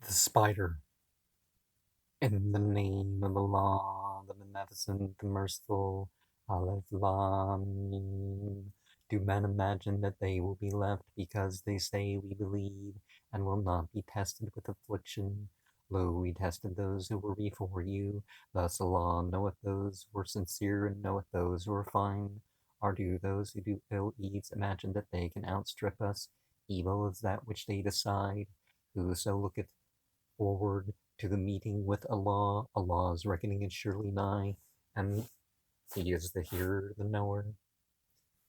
The spider. In the name of Allah, the Beneficent, the Merciful, Alif Lam Mim. Do men imagine that they will be left because they say we believe and will not be tested with affliction? Lo, we tested those who were before you. Thus Allah knoweth those who are sincere and knoweth those who are fine. Or do those who do ill deeds imagine that they can outstrip us? Evil is that which they decide. Whoso looketh forward to the meeting with Allah, Allah's reckoning is surely nigh, and He is the hearer, the knower.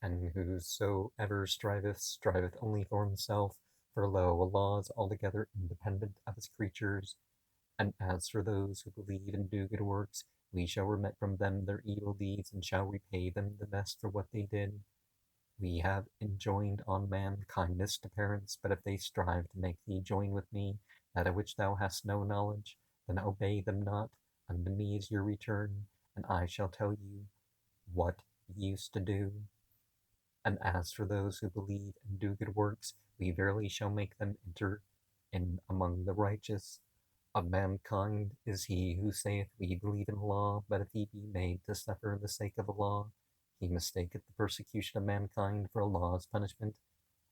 And whosoever striveth only for himself, for lo, Allah is altogether independent of His creatures. And as for those who believe and do good works, we shall remit from them their evil deeds, and shall repay them the best for what they did. We have enjoined on man kindness to parents, but if they strive to make thee join with me that of which thou hast no knowledge, then obey them not. Unto me is your return, and I shall tell you what ye used to do. And as for those who believe and do good works, we verily shall make them enter in among the righteous. Of mankind is he who saith, we believe in Allah, but if he be made to suffer in the sake of Allah, he mistaketh the persecution of mankind for Allah's punishment.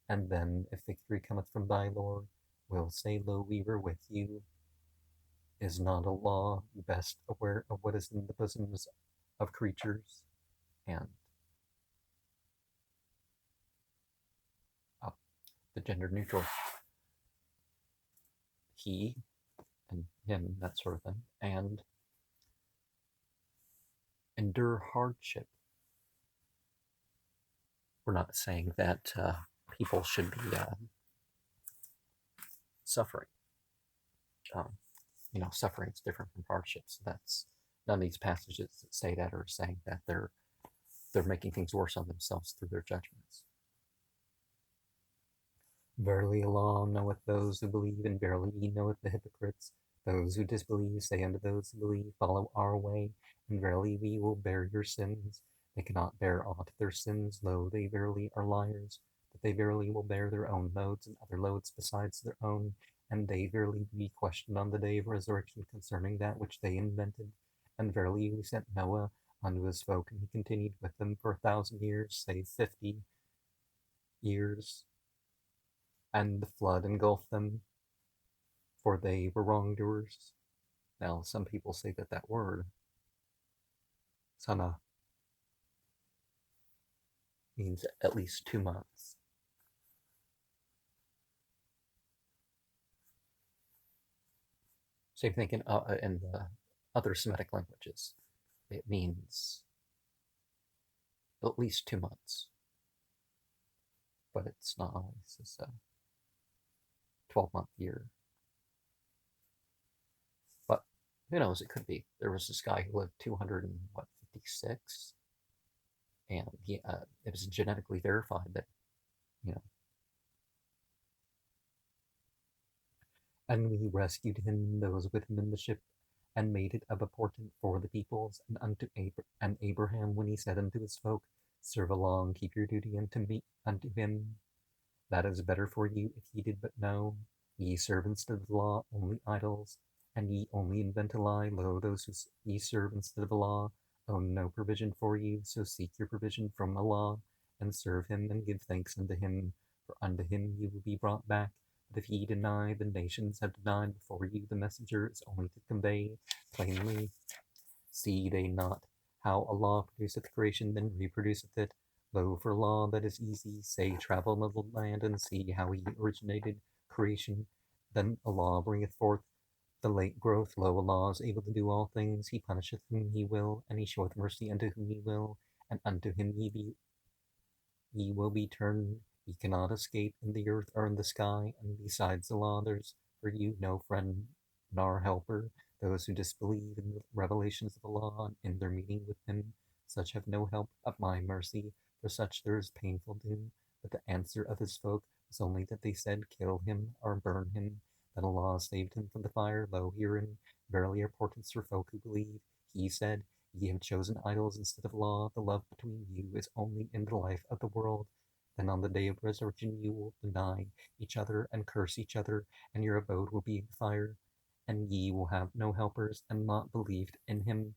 And then, if victory cometh from thy Lord, will say, lo, we were with you. Is not Allah best aware of what is in the bosoms of creatures? And the gender neutral he and him, that sort of thing, and endure hardship. We're not saying that people should be suffering. Suffering is different from hardships. That's none of these passages that say that are saying that they're making things worse on themselves through their judgments. Verily Allah knoweth those who believe, and verily He knoweth the hypocrites. Those who disbelieve say unto those who believe, follow our way, and verily we will bear your sins. They cannot bear aught of their sins, lo, they verily are liars, but they verily will bear their own loads and other loads besides their own, and they verily be questioned on the day of resurrection concerning that which they invented. And verily we sent Noah unto his folk, and he continued with them for 1,000 years, say 50 years, and the flood engulfed them, for they were wrongdoers. Now, some people say that that word, sana, means at least 2 months. Same thing in the other Semitic languages. It means at least 2 months. But it's not always. It's a 12-month year. But who knows, it could be. There was this guy who lived 256, and it was genetically verified that, and we rescued him and those with him in the ship, and made it of a portent for the peoples, and unto Abraham, when he said unto his folk, serve along, keep your duty unto him. That is better for you if ye did but know. Ye serve instead of the law only idols, and ye only invent a lie. Lo, those who ye serve instead of the law own no provision for you, so seek your provision from Allah, and serve him, and give thanks unto him, for unto him ye will be brought back. But if ye deny, the nations have denied before you the messenger is only to convey plainly. See they not how Allah produceth creation, then reproduceth it? Lo, for law that is easy, say travel in the land and see how He originated creation. Then Allah bringeth forth the late growth. Lo, Allah is able to do all things. He punisheth whom He will, and He showeth mercy unto whom He will, and unto Him ye will be turned. Ye cannot escape in the earth or in the sky, and besides Allah there's for you no friend nor helper. Those who disbelieve in the revelations of Allah and in their meeting with Him, such have no help of my mercy. For such there is painful doom. But the answer of His folk was only that they said, kill him or burn him. Then Allah saved him from the fire. Lo, herein verily are portents for folk who believe. He said, ye have chosen idols instead of law. The love between you is only in the life of the world. Then on the day of resurrection you will deny each other and curse each other, and your abode will be fire, and ye will have no helpers, and Lot believed in him,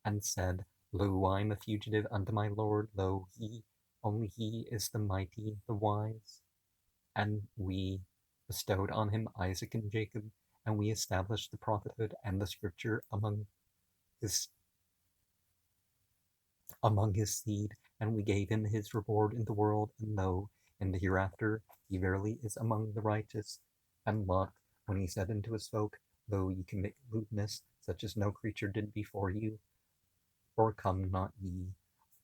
and said, Lo, I am a fugitive unto my Lord, lo, only he is the mighty, the wise. And we bestowed on him Isaac and Jacob, and we established the prophethood and the scripture his among his seed, and we gave him his reward in the world, and lo, in the hereafter he verily is among the righteous. And Lot, when he said unto his folk, Lo, ye commit lewdness, such as no creature did before you, or come not ye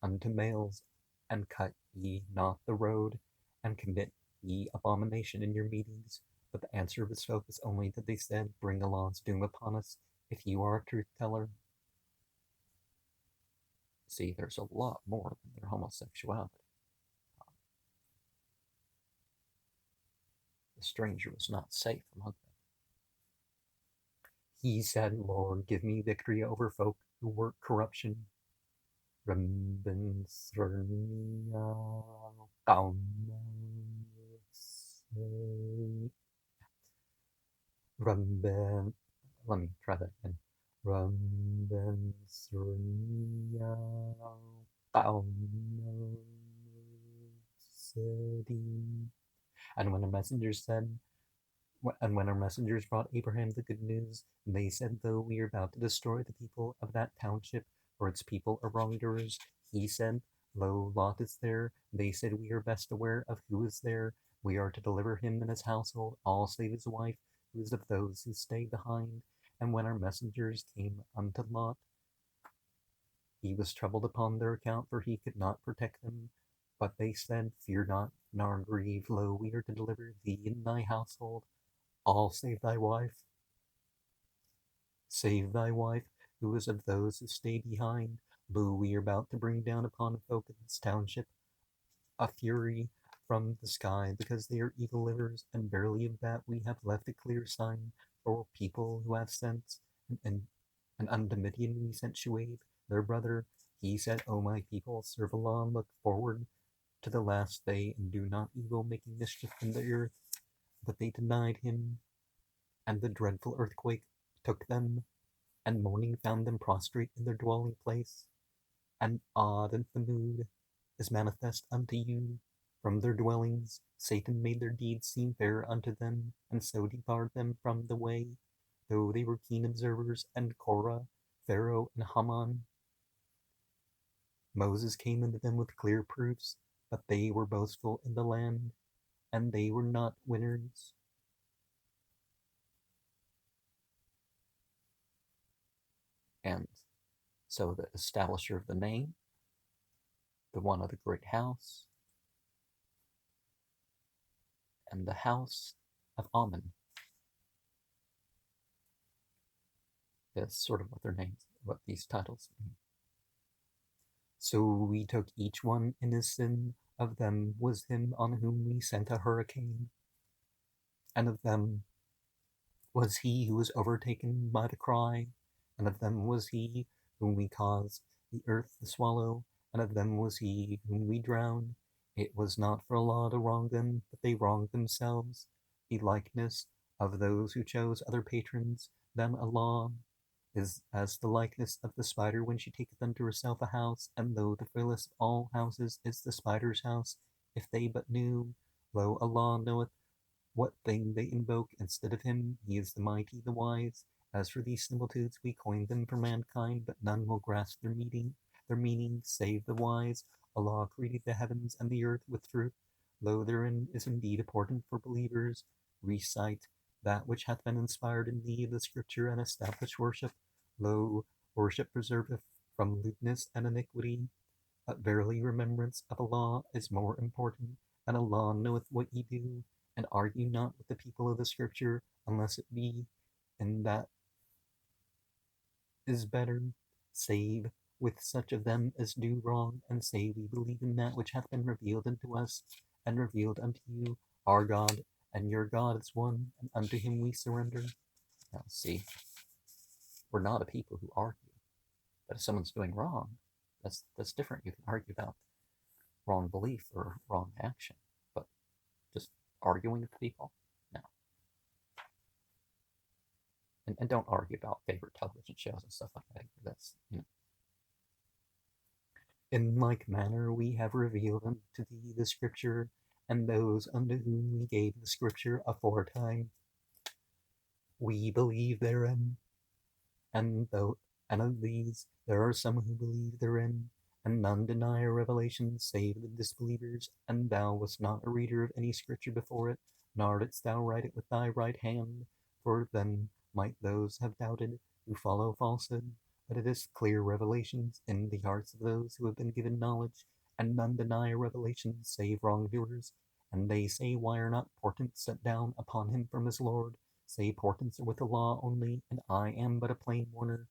unto males, and cut ye not the road, and commit ye abomination in your meetings. But the answer of his folk is only that they said, Bring Allah's doom upon us, if you are a truth teller. See, there's a lot more than their homosexuality. The stranger was not safe among them. He said, Lord, give me victory over folk who work corruption. Rabben let me try that again. Rabben and when our messengers brought Abraham the good news, they said, Though we are about to destroy the people of that township, for its people are wrongdoers, he said, Lo, Lot is there. They said, We are best aware of who is there. We are to deliver him and his household, all save his wife, who is of those who stay behind. And when our messengers came unto Lot, he was troubled upon their account, for he could not protect them. But they said, Fear not, nor grieve. Lo, we are to deliver thee and thy household, all save thy wife. Save thy wife, who is of those who stay behind. Lo, we are about to bring down upon folk of this township a fury from the sky, because they are evil livers, and barely of that we have left a clear sign for people who have sense. And unto Midian we sent Shuaib, their brother. He said, O my people, serve Allah, look forward to the last day, and do not evil, making mischief in the earth. But they denied him, and the dreadful earthquake took them, and morning found them prostrate in their dwelling place. And Ad and Thamud is manifest unto you from their dwellings. Satan made their deeds seem fair unto them, and so debarred them from the way, though they were keen observers. And Korah, Pharaoh, and Haman, Moses came unto them with clear proofs, but they were boastful in the land, and they were not winners. And so the establisher of the name, the one of the great house, and the house of Ammon, is sort of what their names, what these titles mean. So we took each one in his sin. Of them was him on whom we sent a hurricane, and of them was he who was overtaken by the cry, and of them was he whom we caused the earth to swallow, and of them was he whom we drowned. It was not for Allah to wrong them, but they wronged themselves. The likeness of those who chose other patrons than Allah is as the likeness of the spider when she taketh unto herself a house, and though the frailest of all houses is the spider's house, if they but knew, lo, Allah knoweth what thing they invoke instead of him. He is the mighty, the wise. As for these similitudes, we coined them for mankind, but none will grasp their meaning, save the wise. Allah created the heavens and the earth with truth. Lo, therein is indeed a portent for believers. Recite that which hath been inspired in thee of the scripture, and establish worship. Lo, worship preserveth from lewdness and iniquity. But verily remembrance of Allah is more important, and Allah knoweth what ye do. And argue not with the people of the scripture, unless it be in that is better, save with such of them as do wrong, and say, We believe in that which hath been revealed unto us, and revealed unto you. Our God and your God is one, and unto him we surrender. Now see, we're not a people who argue. But if someone's doing wrong, that's different. You can argue about wrong belief or wrong action, but just arguing with people? No. And don't argue about favorite television shows and stuff like that. That's, you know. In like manner we have revealed unto thee the scripture, and those unto whom we gave the scripture aforetime, we believe therein. And though and of these there are some who believe therein, and none deny a revelation save the disbelievers. And thou wast not a reader of any scripture before it, nor didst thou write it with thy right hand, for then might those have doubted who follow falsehood. But it is clear revelations in the hearts of those who have been given knowledge, and none deny a revelation save wrongdoers. And they say, why are not portents set down upon him from his Lord? Say portents are with the law only, and I am but a plain warner.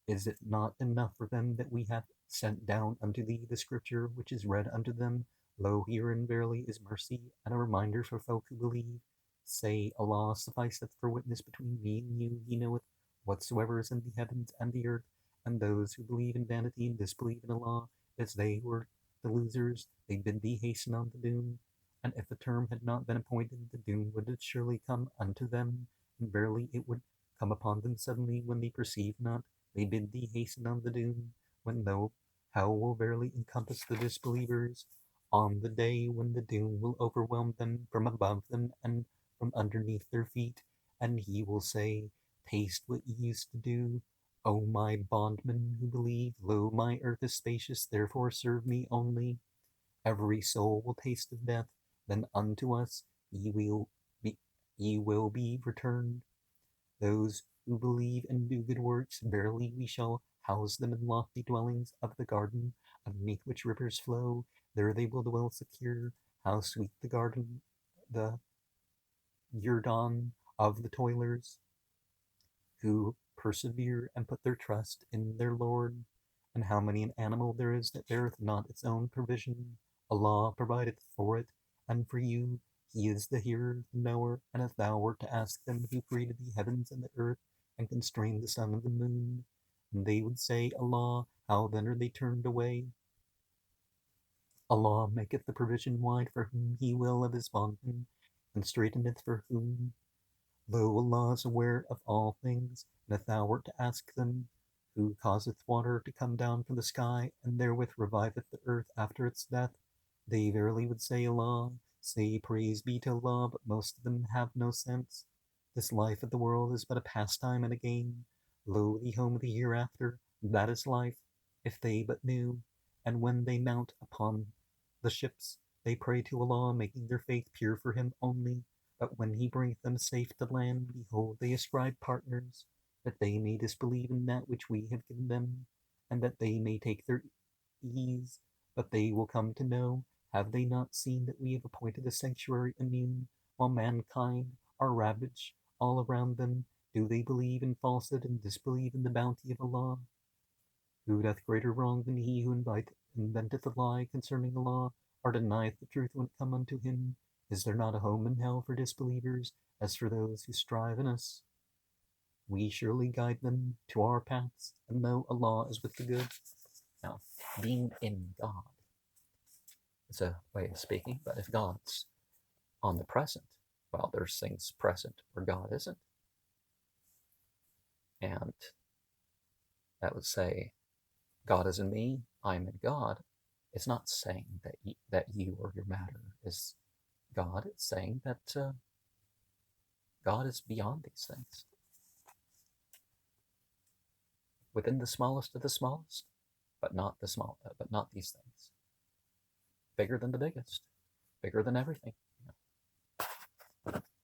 Is it not enough for them that we have sent down unto thee the scripture which is read unto them? Lo, herein verily is mercy, and a reminder for folk who believe. Say, Allah sufficeth for witness between me and you, he knoweth whatsoever is in the heavens and the earth, and those who believe in vanity and disbelieve in Allah, as they were the losers, they bid thee hasten on the doom. And if the term had not been appointed, the doom would surely come unto them, and verily it would come upon them suddenly when they perceive not. They bid thee hasten on the doom, when thou hell will verily encompass the disbelievers, on the day when the doom will overwhelm them from above them and from underneath their feet, and he will say, taste what ye used to do. O my bondmen who believe, lo, my earth is spacious, therefore serve me only. Every soul will taste of death, then unto us ye will be returned. Those who believe and do good works, verily we shall house them in lofty dwellings of the garden, underneath which rivers flow. There they will dwell secure. How sweet the garden, the guerdon of the toilers, who persevere and put their trust in their Lord. And how many an animal there is that beareth not its own provision. Allah provideth for it, and for you. He is the hearer, the knower. And if thou wert to ask them who created the heavens and the earth, and constrained the sun and the moon, and they would say, Allah, how then are they turned away? Allah maketh the provision wide for whom he will of his bondmen, and straighteneth for whom. Lo, Allah is aware of all things, and if thou wert to ask them, who causeth water to come down from the sky, and therewith reviveth the earth after its death, they verily would say, Allah. Say, praise be to Allah, but most of them have no sense. This life of the world is but a pastime and a game. Lo, the home of the hereafter, that is life, if they but knew. And when they mount upon the ships, they pray to Allah, making their faith pure for him only. But when he bringeth them safe to land, behold, they ascribe partners, that they may disbelieve in that which we have given them, and that they may take their ease. But they will come to know, have they not seen that we have appointed a sanctuary immune, while mankind are ravaged all around them? Do they believe in falsehood and disbelieve in the bounty of Allah? Who doth greater wrong than he who inventeth a lie concerning the law, or denieth the truth when it come unto him? Is there not a home in hell for disbelievers? As for those who strive in us, we surely guide them to our paths, and know Allah is with the good. Now, being in God is a way of speaking, but if God's on the present, well, there's things present where God isn't. And that would say, God is in me, I am in God. It's not saying that you or your matter is God. It's saying that God is beyond these things. Within the smallest of the smallest, but not these things. Bigger than the biggest, bigger than everything.